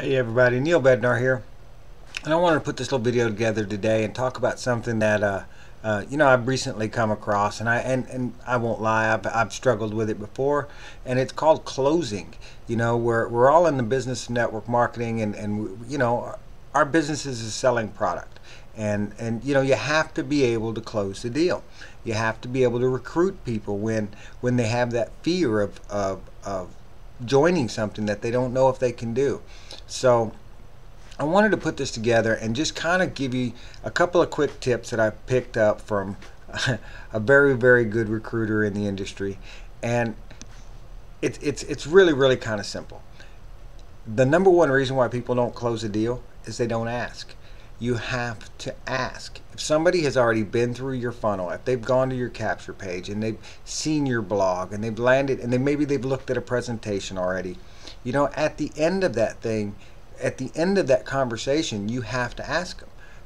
Hey everybody, Neil Bednar here, and I wanted to put this little video together today and talk about something that I've recently come across, and I won't lie, I've struggled with it before, and it's called closing. We're all in the business of network marketing, and our business is a selling product, and you have to be able to close the deal. You have to be able to recruit people when they have that fear of joining something that they don't know if they can do. So I wanted to put this together and just kind of give you a couple of quick tips that I picked up from a very, very good recruiter in the industry. And it's really kind of simple. The number one reason why people don't close a deal is they don't ask. You have to ask. If somebody has already been through your funnel, if they've gone to your capture page and they've seen your blog and they've landed and maybe they've looked at a presentation already, at the end of that thing, at the end of that conversation, you have to ask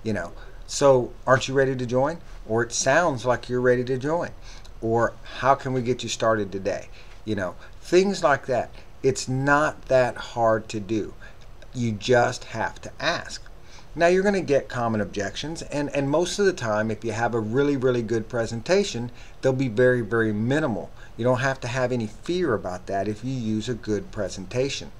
them, so aren't you ready to join? Or it sounds like you're ready to join. Or how can we get you started today? Things like that. It's not that hard to do. You just have to ask. Now you're going to get common objections, and most of the time if you have a really good presentation, they'll be very minimal. You don't have to have any fear about that if you use a good presentation.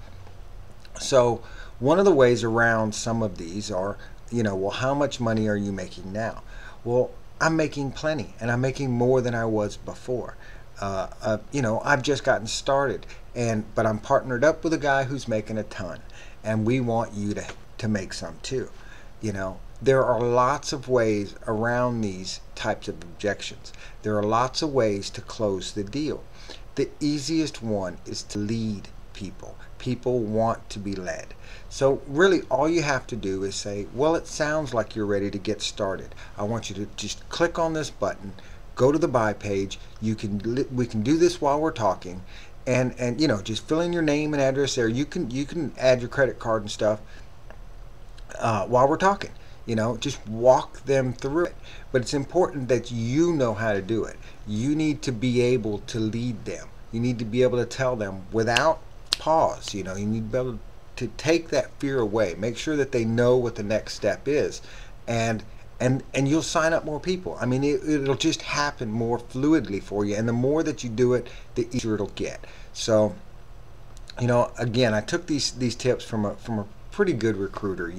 So one of the ways around some of these are, well, how much money are you making now? Well, I'm making plenty, and I'm making more than I was before. I've just gotten started, but I'm partnered up with a guy who's making a ton, and we want you to make some too. There are lots of ways around these types of objections. There are lots of ways to close the deal. The easiest one is to lead people. People want to be led. So really all you have to do is say, well, it sounds like you're ready to get started. I want you to just click on this button, go to the buy page. We can do this while we're talking, and just fill in your name and address there. You can add your credit card and stuff while we're talking. Just walk them through it. But it's important that you know how to do it. You need to be able to lead them. You need to be able to tell them without pause. You need to be able to take that fear away. Make sure that they know what the next step is, and you'll sign up more people. I mean, it'll just happen more fluidly for you, and the more that you do it, the easier it'll get. So, again, I took these tips from a pretty good recruiter.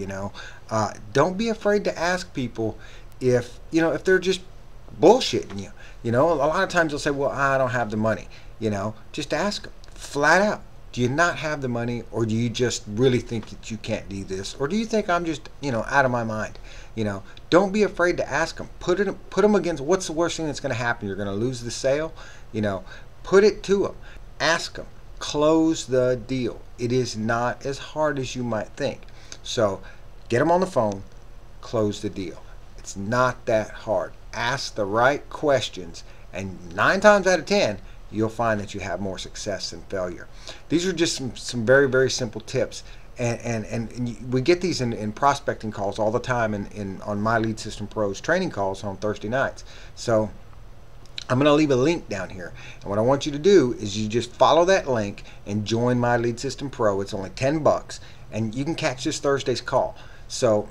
Don't be afraid to ask people if they're just bullshitting you. A lot of times they'll say, well, I don't have the money. Just ask them flat out. Do you not have the money, or do you just really think that you can't do this, or do you think I'm just out of my mind? Don't be afraid to ask them. Put them against what's the worst thing that's going to happen. You're going to lose the sale. Put it to them. Ask them. Close the deal. It is not as hard as you might think. So get them on the phone, close the deal. It's not that hard. Ask the right questions, and 9 times out of 10 you'll find that you have more success than failure. These are just some very simple tips, and we get these in prospecting calls all the time on My Lead System Pro's training calls on Thursday nights. So I'm going to leave a link down here, and what I want you to do is you just follow that link and join My Lead System Pro. It's only $10, and you can catch this Thursday's call. So,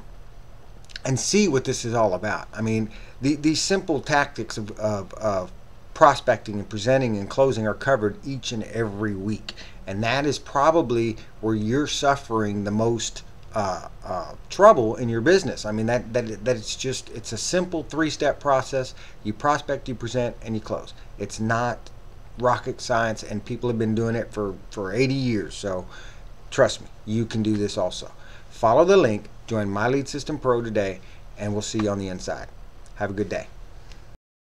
and see what this is all about. I mean, these simple tactics of prospecting and presenting and closing are covered each and every week, and that is probably where you're suffering the most trouble in your business. I mean, that it's a simple 3-step process. You prospect, you present, and you close. It's not rocket science, and people have been doing it for 80 years. So trust me, you can do this also. Follow the link, join My Lead System Pro today, and we'll see you on the inside. Have a good day.